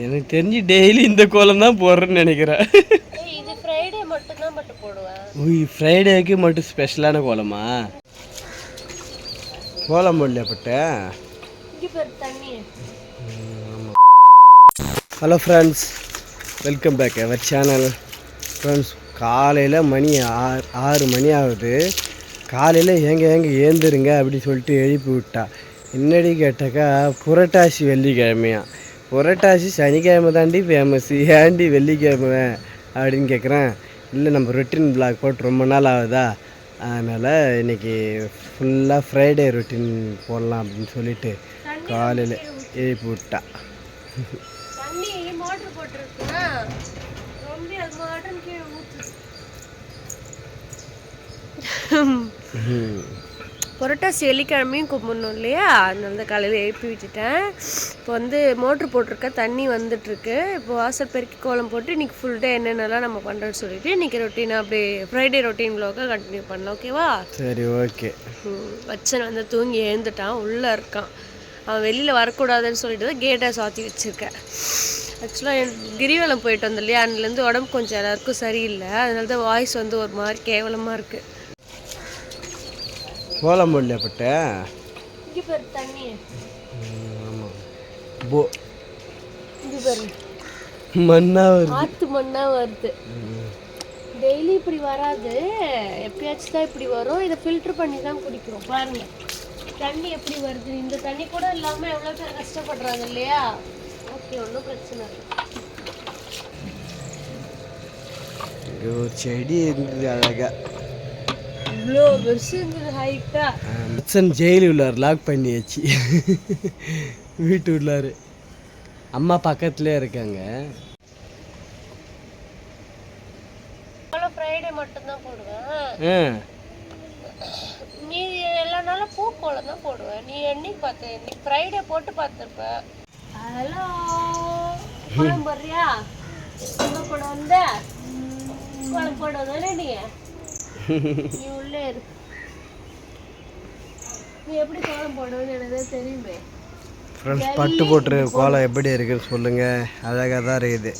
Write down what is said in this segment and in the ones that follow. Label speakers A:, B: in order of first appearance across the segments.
A: எனக்கு தெரிஞ்சு டெய்லி இந்த கோலம் தான் போடுறேன்னு நினைக்கிறேன்.
B: இது ஃப்ரைடே மட்டும் தான் மட்டும் போடுவேன்.
A: ஃப்ரைடேக்கு மட்டும் ஸ்பெஷலான கோலமா? கோலம் போடலையா பட்ட? Hello friends, welcome back our channel. Friends, காலையில் மணி 6 மணி ஆகுது. காலையில் ஏங்க ஏந்துருங்க அப்படின்னு சொல்லிட்டு எழுப்பி விட்டா. என்னடி கேட்டாக்கா புரட்டாசி வெள்ளிக்கிழமையா. புரட்டாசி சனிக்கிழமை தாண்டி ஃபேமஸ், ஏண்டி வெள்ளிக்கிழமை அப்படின்னு கேட்குறேன். இல்லை, நம்ம ரொட்டீன் பிளாக் போட்டு ரொம்ப நாள் ஆகுதா, அதனால் இன்றைக்கி ஃபுல்லாக ஃப்ரைடே ரொட்டீன் போடலாம் அப்படின்னு சொல்லிட்டு காலையில் எழுப்பி விட்டா.
B: புரட்டாசி வெள்ளிக்கிழமையும் கும்பிடணும் இல்லையா, அதனால தான் காலையில் எழுப்பி விட்டுட்டேன். இப்போ வந்து மோட்ரு போட்டிருக்க, தண்ணி வந்துட்டுருக்கு. இப்போ வாசல் பெருக்கி கோலம் போட்டு இன்றைக்கி ஃபுல் டே என்னென்னலாம் நம்ம பண்ணுறோன்னு சொல்லிட்டு இன்றைக்கி ரொட்டீனாக அப்படியே ஃப்ரைடே ரொட்டீன் வ்ளாக கண்டினியூ பண்ணலாம். ஓகேவா?
A: சரி, ஓகே.
B: வச்சன் வந்து தூங்கி எழுந்துட்டான், உள்ளே இருக்கான். அவன் வெளியில் வரக்கூடாதுன்னு சொல்லிட்டு தான் கேட்டை சாத்தி வச்சுருக்கேன். ஆக்சுவலாக எனக்கு கிரிவலம் போயிட்டு வந்தோம் இல்லையா, அதுலேருந்து உடம்பு கொஞ்சம் எல்லாருக்கும் சரியில்லை. அதனால தான் வாய்ஸ் வந்து ஒரு மாதிரி கேவலமாக இருக்குது.
A: கோலம் போடலையா பட்ட?
B: தண்ணி
A: மண்ணா வருது,
B: ஆத்து மண்ணா வருது. டெய்லி இப்படி வராது, எப்பயாச்சும் தான் இப்படி வரும். இதை ஃபில்டர் பண்ணி தான் குடிக்கிறோம். பாருங்க தண்ணி எப்படி வருது. இந்த தண்ணி கூட இல்லாமல் எவ்வளோ பேர் கஷ்டப்படுறாங்க இல்லையா. ஓகே, ஒன்றும் பிரச்சனை இல்லை.
A: ஒரு செடி இருந்தது அழகா,
B: இவ்வளோ பெருசு இருந்தது ஹைட்டா.
A: ஜெயிலு உள்ளார் லாக் பண்ணியாச்சு. வீட்டு உள்ளாரு அம்மா பக்கத்துலேயே இருக்காங்க.
B: ஃப்ரைடே மட்டும்தான் போடுவேன். மீதி எல்லா நாளும் பூக்கோலம் தான் போடுவேன். நீ என்னைக்கு பார்த்த? நீ ஃப்ரைடே போட்டு பார்த்துருப்ப. ஹலோ, கோலம் போடுறியா? கோலம் போட வந்த? கோலம் போட வந்தானே நீ உள்ளே இரு. நீ எப்படி கோலம் போடுவேன்னு எனக்கு தெரியுமே.
A: ஃப்ரெண்ட்ஸ், பட்டு போட்டு கோலம் எப்படி இருக்குன்னு சொல்லுங்கள். அழகாக தான் இருக்குது.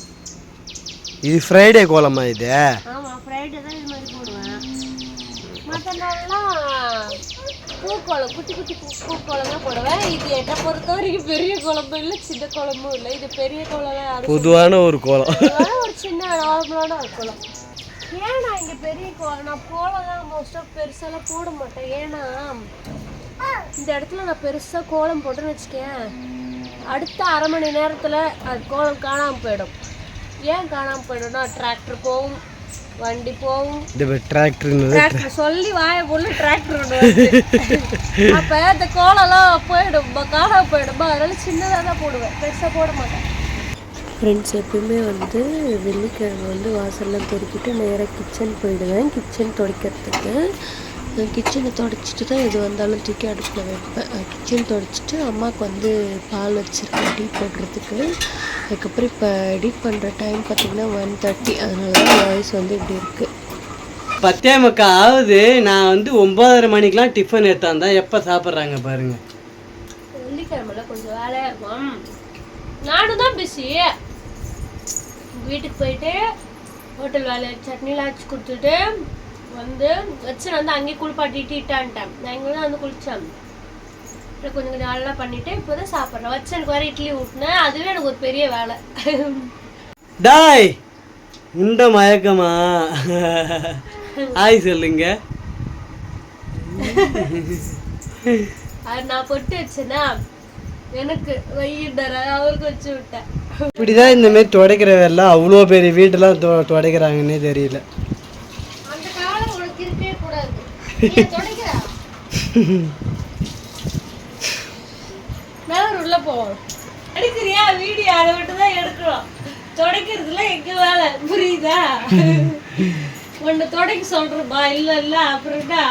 A: இது ஃப்ரைடே கோலமா? இது
B: ஆமாம், ஃப்ரைடே தான் இது மாதிரி போடுவேன். மற்ற நாள்லாம் பூக்கோலம், குட்டி குட்டி பூக்கோலம் தான் போடுவேன். இது என்னை பொறுத்த வரைக்கும் பெரிய குழம்பும் இல்லை, சின்ன குழம்பும் இல்லை. இது பெரிய கோலம்,
A: பொதுவான ஒரு கோலம்,
B: ஒரு சின்ன நார்மலான ஒரு கோலம். ஏன்னா இங்கே பெரிய கோலம், நான் கோலம்லாம் மோஸ்ட்டாக பெருசாலாம் போட மாட்டேன். ஏன்னா இந்த இடத்துல நான் பெருசாக கோலம் போட்டேன்னு வச்சுக்கேன், அடுத்த அரை மணி நேரத்தில் அது கோலம் காணாமல் போயிடும். ஏன் காணாமல் போயிடும்னா, டிராக்டர் போகும், வண்டி போகும். டிராக்டர் சொல்லி வாய போல டிராக்டர் ஒன்று வருது. அப்போ இந்த கோலம்லாம் போயிடும், காணாமல் போயிடுமா. அதனால சின்னதாக தான் போடுவேன், பெருசாக போட மாட்டேன். ஃப்ரெண்ட்ஸ், எப்பயுமே வந்து வெள்ளிக்கிழமை வந்து வாசல்லாம் பெருக்கிட்டு நேராக கிச்சன் போயிடுவேன். கிச்சன் துடைக்கிறதுக்கு கிச்சனை துடைச்சிட்டு தான் எது வந்தாலும் தூக்கி அடுப்பில் வைப்பேன். கிச்சன் துடைச்சிட்டு அம்மாவுக்கு வந்து பால் வச்சுருக்கேன் டீ போடுறதுக்கு. அதுக்கப்புறம் இப்போ எடிட் பண்ணுற டைம் பார்த்திங்கன்னா 1:30. அதனால தான் வாய்ஸ் வந்து இப்படி இருக்குது.
A: 10:45 ஆகுது. நான் வந்து 9:30 மணிக்கெலாம் டிஃபன் எடுத்தாந்தேன். எப்போ சாப்பிட்றாங்க பாருங்கள்.
B: வெள்ளிக்கிழமைல கொஞ்சம் வேலையாக இருக்கும். நானும் தான் பிஸி. வீட்டுக்கு போயிட்டு ஹோட்டல் வேலை சட்னிலாம் வச்சு கொடுத்துட்டு வந்து வச்சு வந்து அங்கேயே குளிப்பாட்டிட்டான்ட்டேன். நான் இங்கே தான் வந்து குளித்தேன். கொஞ்சம் கொஞ்சம் நல்லா பண்ணிவிட்டு இப்போ தான் சாப்பிட்றேன். வச்சு எனக்கு வேறு இட்லி ஊட்டினேன். அதுவே எனக்கு ஒரு பெரிய வேலை.
A: டாய் இந்த மயக்கமா ஆய் சொல்லுங்க.
B: அது நான் பொட்டு வச்சேன்னா எனக்கு வையிடற அவருக்கு வச்சு விட்டேன்.
A: இப்படிதான் இந்த மாதிரி துடைக்கிற வேலை அவ்வளோ பெரிய வீட்டெல்லாம் துடைக்கிறாங்கன்னே தெரியல.
B: அந்த காலம் உனக்கு இருக்கவே கூடாது. நான் உள்ள போவோம். எடுக்கிறியா வீடியோ? அதை மட்டும் தான் எடுக்கிறோம். துடைக்கிறதுல எங்க வேலை புரியுதா? உன்னை துடைக்க சொல்றப்பா. இல்ல இல்ல அப்புறம்டா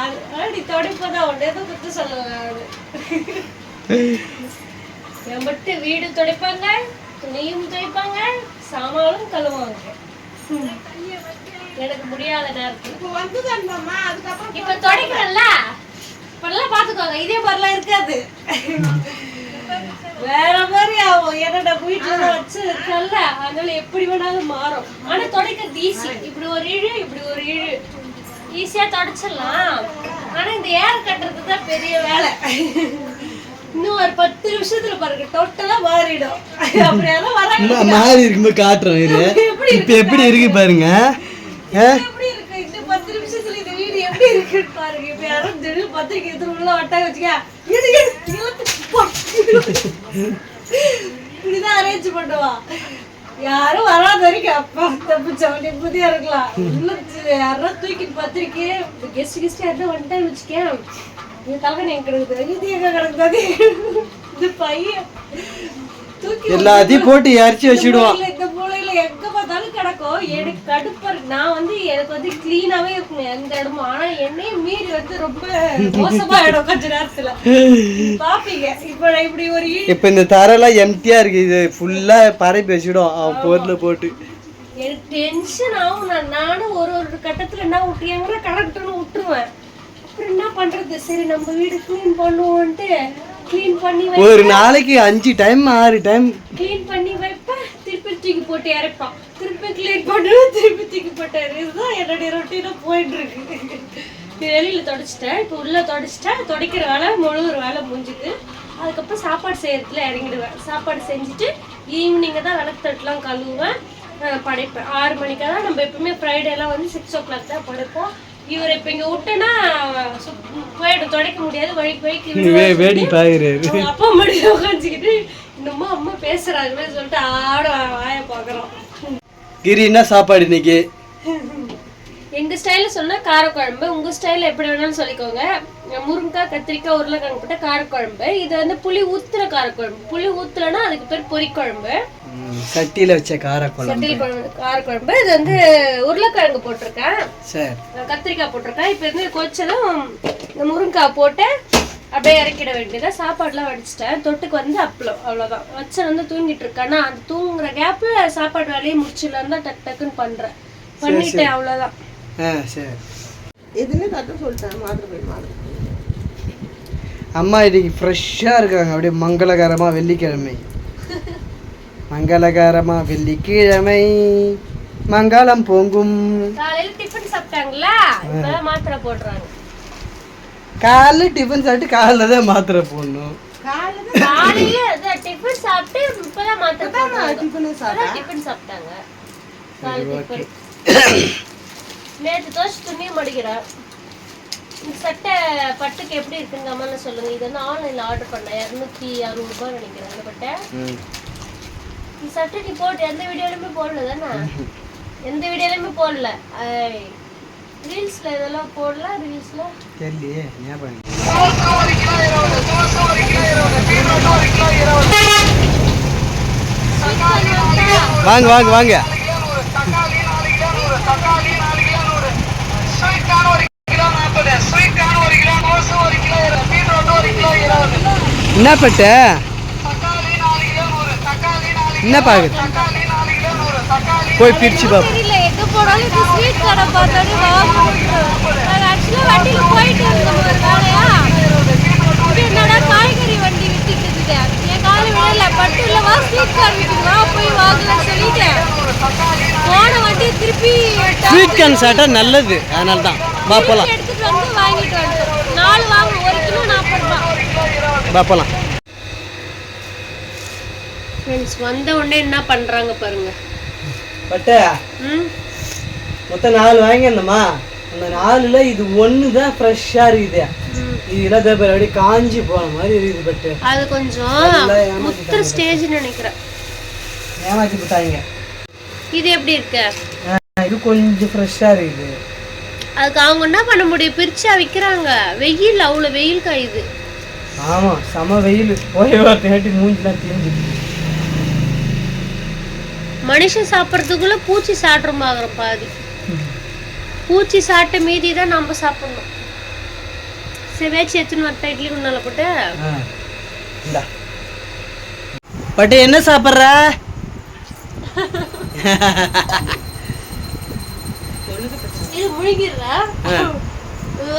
B: நீ துடைப்பதான் உன்னை எதை பற்றி சொல்லுவேன். என் மட்டும் வீடு துடைப்பாங்க, துணியும் துவைப்பாங்க, சாமானும் கழுவாங்க. எனக்கு முடியாத நேரத்தில் இப்ப துடைக்கிறல்ல, இப்பெல்லாம் பாத்துக்கோங்க. இதே மாதிரிலாம் இருக்காது, வேற மாதிரி ஆகும். என்னோட வீட்டுல வச்சு அதனால எப்படி வேணாலும் மாறும். ஆனா துடைக்கிறது ஈஸி. இப்படி ஒரு இழு இப்படி ஒரு இழு ஈஸியா துடைச்சிடலாம். ஆனா இந்த ஏர் கட்டுறது தான் பெரிய வேலை. இன்னும் ஒரு 10 நிமிஷத்துல பாருங்க டோட்டலா மாறிடும். அப்படியெல்லாம் வராங்க
A: மாறி இருக்கும்போது காட்டுறோம். இது இப்ப எப்படி இருக்கு பாருங்க.
B: எப்படி இருக்கு இந்த 10 நிமிஷத்துல இந்த வீடு எப்படி இருக்குன்னு பாருங்க. இப்ப யாரும் திடீர்னு பத்திரிக்கை எடுத்து உள்ள வட்டாங்க வச்சுக்க இப்படிதான் அரேஞ்ச் பண்ணுவா. யாரும் வராத வரைக்கும் அப்பா தப்பிச்சவன் நிம்மதியா இருக்கலாம். யாரும் தூக்கிட்டு பத்திரிக்கை கெஸ்ட் யாரும் வந்துட்டான்னு வச்சுக்கேன். இது தலைவன் எங்க கிடக்குது, இது எங்க கிடக்குது, இது பையன் தூக்கி
A: எல்லாத்தையும் போட்டு இறச்சி வச்சுடுவான்.
B: இந்த மூலையில எங்க பார்த்தாலும் கிடக்கும். எனக்கு கடுப்பா இருக்கு. நான் எனக்கு கிளீனாவே இருக்கும் எந்த இடமும். ஆனா என்னையும் மீறி ரொம்ப மோசமா இடம் கொஞ்ச நேரத்துல பாப்பீங்க. இப்படி ஒரு
A: இப்ப இந்த தரெல்லாம் எம்டியா இருக்கு. இது ஃபுல்லா பரப்பி வச்சுடும் அவன் பொருளை போட்டு.
B: எனக்கு டென்ஷன் ஆகும். நானும் ஒரு கட்டத்துல என்ன விட்டுறேங்கிற கரெக்டானு விட்டுருவேன். அப்புறம் என்ன பண்றது, சரி நம்ம வீடு கிளீன் பண்ணுவோம்ட்டு கிளீன் பண்ணி
A: ஒரு நாளைக்கு 5 டைம் 6 டைம்
B: கிளீன் பண்ணி வைப்பேன். திருப்பி தூக்கி போட்டு இறப்பான். திருப்பி கிளீன் பண்ணுவேன், திருப்பி தூக்கி போட்டு இதுதான் என்னுடைய ரொட்டீனா போயிட்டு இருக்கு. வெளியில தொடச்சிட்டேன், இப்போ உள்ள தொடச்சிட்டேன். துடைக்கிற வேலை முழுகிற வேலை முடிஞ்சுது. அதுக்கப்புறம் சாப்பாடு செய்யறதுல இறங்கிடுவேன். சாப்பாடு செஞ்சுட்டு ஈவினிங்க தான் விளக்கு தட்டுலாம் கழுவுவேன், படைப்பேன். 6 மணிக்கு தான் நம்ம எப்பவுமே ஃப்ரைடேலாம் 6 o'clock தான் படைப்போம். இவர் இப்ப இங்க விட்டேன்னா போயிடும், துடைக்க முடியாது. வேடி பாக்குறாரு. அப்பா மடியில உட்காந்துக்கிட்டு இன்னுமா அம்மா பேசுறாங்கன்னு சொல்லிட்டு ஆட வாய பாக்குறோம்.
A: கிரி என்ன சாப்பாடு இன்னைக்கு?
B: எங்க ஸ்டைல சொன்னா காரக்குழம்பு, உங்க ஸ்டைல எப்படி வேணாலும் சொல்லிக்கோங்க. முருங்கைக்காய், கத்திரிக்காய், உருளைக்கிழங்கு போட்ட காரக்குழம்பு. இது புளி ஊத்துற காரக்குழம்பு. புளி ஊத்துலன்னா அதுக்கு பேர் பொரிக்குழம்பு.
A: சட்டியில வச்ச காரக்குழம்பு.
B: காரக்குழம்பு. இது உருளைக்கிழங்கு போட்டிருக்கேன், கத்திரிக்காய் போட்டிருக்கேன். இப்ப கொஞ்சம் இந்த முருங்கைக்காய் போட்டு அப்படியே இறக்கிட வேண்டியதா. சாப்பாடுலாம் வடிச்சிட்டேன். தொட்டுக்கு அப்பளம். அவ்வளவுதான். வச்ச தூங்கிட்டு இருக்கேன்னா அந்த தூங்குற கேப்ல சாப்பாடு வேலையை முடிச்சிடலாம் தான் டக்கு டக்குன்னு பண்றேன். பண்ணிட்டேன், அவ்வளவுதான்.
A: அம்மா இன்னைக்கு ஃப்ரெஷ்ஷா இருக்காங்க. அப்படியே மங்களகரமா வெள்ளிக்கிழமை. மங்களகரமா வெள்ளிக்கிழமை மங்களம் பொங்கும்.
B: காலையில டிஃபன் சாப்பிட்டாங்களா, இப்பதான் மாத்திரை போடுறாங்க.
A: காலைல டிஃபன் சாப்பிட்டு காலைல தான் மாத்திரை போடணும்.
B: காலையில டிஃபன் சாப்பிட்டு இப்பதான் மாத்திரை போடுறாங்க. டிஃபன் சாப்பிட்டாங்க. நேற்று தோசை துணியை மடிக்கிறேன். இந்த சட்டை பட்டுக்கு எப்படி இருக்குங்க அம்மா சொல்லுங்க. இது ஆன்லைன்ல ஆர்டர் பண்ணேன், 260 ரூபாய் நினைக்கிறேன் அந்த பட்டை. இந்த சட்டை நீ போட்டு எந்த வீடியோலயுமே போடல தானே? எந்த வீடியோலயுமே போடல. ரீல்ஸ்ல இதெல்லாம் போடல. ரீல்ஸ்ல
A: தெரியலையே. வாங்க வாங்க வாங்க. என்ன பட்ட என்ன பாக்கு போய் பிரிச்சு பாப்போம்.
B: காய்கறி வண்டி விட்டுக்கிட்டு என் கால விடல பட்டு இல்லவா ஸ்வீட் கார்ன் விட்டுக்குவா போய் வாங்கலாம் சொல்லிட்டேன். போன வண்டி திருப்பி
A: ஸ்வீட் கார்ன் சாப்பிட்டா நல்லது, அதனால தான் வா போலாம்.
B: எடுத்துட்டு வந்து வாங்கிட்டு வந்து 4 வாங்க 1 கிலோ 40 ரூபாய்.
A: வா போலாம்.
B: ஃப்ரெண்ட்ஸ் வந்த உடனே என்ன பண்றாங்க பாருங்க.
A: பட்டை மொத்தம் 4 வாங்கியிருந்தோமா, அந்த 4ல இது 1 தான் ஃப்ரெஷ்ஷா இருக்குது. இதெல்லாம் பேப்பர் அப்படியே காஞ்சி போன மாதிரி இருக்குது. பட்டு
B: அது கொஞ்சம் முத்திர ஸ்டேஜ் நினைக்கிறேன்.
A: ஏமாத்தி போட்டாங்க.
B: இது எப்படி இருக்கு?
A: இது கொஞ்சம் ஃப்ரெஷ்ஷா இருக்குது.
B: அதுக்கு அவங்க என்ன பண்ண முடியும், பிரிச்சா விற்கிறாங்க. வெயில் அவ்வளோ வெயில் காயுது.
A: ஆமா செம வெயில். போய் தேட்டி மூஞ்சிலாம் தீஞ்சிட்டு.
B: மனுஷன் சாப்பிட்றதுக்குள்ள பூச்சி சாப்பிட்றோம் பாதி. பூச்சி சாப்பிட்ட மீதி தான் நம்ம சாப்பிடணும். செவ்வாய்ச்சி எத்தனை வட்ட இட்லி குண்டால போட்டு
A: பட்டு என்ன சாப்பிட்ற?
B: இது முழுகிடுற.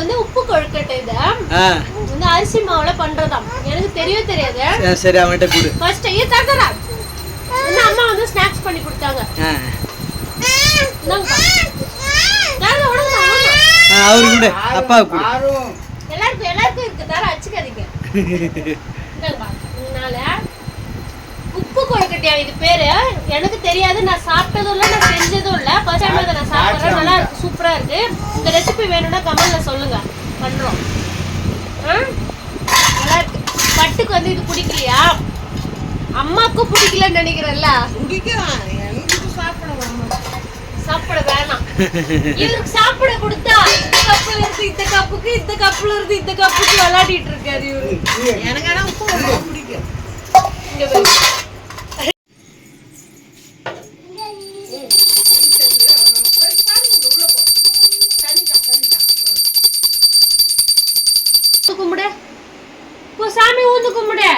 B: இது உப்பு கொழுக்கட்டை. இது அரிசி மாவுல பண்றதாம். எனக்கு தெரியவே தெரியாது.
A: சரி அவன்கிட்ட கொடு.
B: ஃபர்ஸ்ட் தரதா அம்மா ஸ்நாக்ஸ் பண்ணி கொடுத்தாங்க.
A: ஆ
B: இந்தாங்கப்பா. தாங்க உடம்பு
A: அவரு கூட அப்பாவுக்கு கூட
B: எல்லாருக்கும் இருக்கு தர அச்சுக்காதீங்க. இந்தாங்கப்பா. இதனால உப்பு கொழுக்கட்டையா இது பேரு? எனக்கு தெரியாது, நான் சாப்பிட்டதும் இல்லை, நான் செஞ்சதும் இல்லை. ஃபர்ஸ்ட் டைம் அதை நான் சாப்பிட்றேன். நல்லா இருக்கு, சூப்பரா இருக்கு. இந்த ரெசிபி வேணும்னா கமெண்ட்ல சொல்லுங்க, பண்றோம். நல்லா இருக்கு. பட்டுக்கு வந்து இது பிடிக்கலையா? அம்மாக்கும் பிடிக்கலன்னு நினைக்கிறேன்ல. சாப்பிட வேணாம். இவருக்கு சாப்பிட கொடுத்தா இந்த கப்புல இருந்து இந்த கப்புக்கு, இந்த கப்புல இருந்து இந்த கப்புக்கு விளையாடிட்டு இருக்காரு இவரு. எனக்கு ஆனா உப்பு ரொம்ப பிடிக்கும். இங்க பாரு. கும்பிடு போ, சாமி ஊந்து கும்பிடு.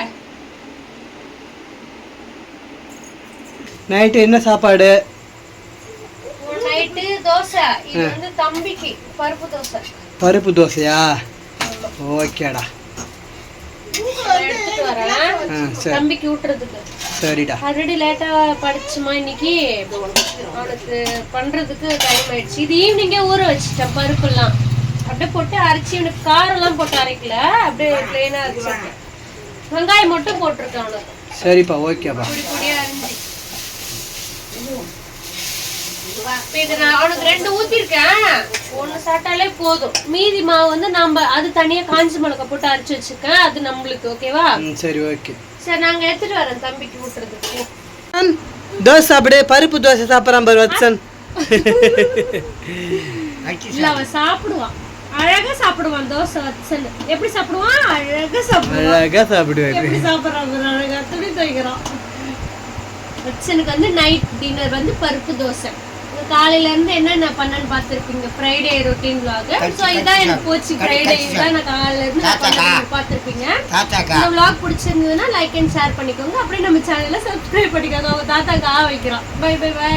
A: நைட்டு என்ன சாப்பாடு?
B: நைட்டு தோசை. இது வந்து தம்பிக்கு பருப்பு தோசை.
A: பருப்பு தோசையா? ஓகேடா,
B: எடுத்துட்டு வரேன் தம்பிக்கு ஊட்டுறதுக்கு.
A: சரிடா.
B: ஆல்ரெடி லேட்டா படிச்சுமா இன்னைக்கு, அவனுக்கு பண்றதுக்கு டைம் ஆயிடுச்சு. இது ஈவினிங்கே ஊற வச்சுட்டேன் பருப்பு எல்லாம். அப்படியே போட்டு அரைச்சி, இவனுக்கு காரம் எல்லாம் போட்டு அரைக்கல, அப்படியே பிளெயினா அரைச்சிருக்கேன். வெங்காயம் மட்டும் போட்டிருக்கேன் அவனுக்கு.
A: சரிப்பா, ஓகேப்பா.
B: பொடி பொடியா அரிஞ்சு இது நான் அவனுக்கு 2 ஊத்திருக்கேன். 1 சாப்பிட்டாலே போதும். மீதி மாவு வந்து நாம அது தனியா காஞ்சி மிளகாய் போட்டு அரைச்சு வச்சிருக்கேன், அது நம்மளுக்கு. ஓகேவா?
A: சரி, ஓகே.
B: சரி, நாங்க எடுத்துட்டு வரேன் தம்பிக்கு ஊட்டுறதுக்கு.
A: தோசை சாப்பிடு. பருப்பு தோசை சாப்பிட்றான் பாரு வத்சன்.
B: இல்ல, அவன் சாப்பிடுவான், அழகா சாப்பிடுவான் தோசை. வத்சன் எப்படி சாப்பிடுவான்? அழகா சாப்பிடுவான்.
A: அழகா சாப்பிடுவாரு.
B: எப்படி சாப்பிடுறான்? அழகா துணி துவைக்கிறான். வத்சனுக்கு வந்து நைட் டின்னர் வந்து பருப்பு தோசை. காலையில இருந்து என்னென்ன பண்ணேன்னு பார்த்துருப்பீங்க, ஃப்ரைடே ரொட்டீன் vlog. ஸோ இதான் எனக்கு போச்சு ஃப்ரைடே. இதான் நான் காலையில இருந்து பார்த்துருப்பீங்க. இந்த vlog பிடிச்சிருந்ததுன்னா லைக் அண்ட் ஷேர் பண்ணிக்கோங்க. அப்படியே நம்ம சேனலை சப்ஸ்கிரைப் பண்ணிக்கோங்க. அவங்க தாத்தாக்கு வைக்கிறோம். Bye bye by.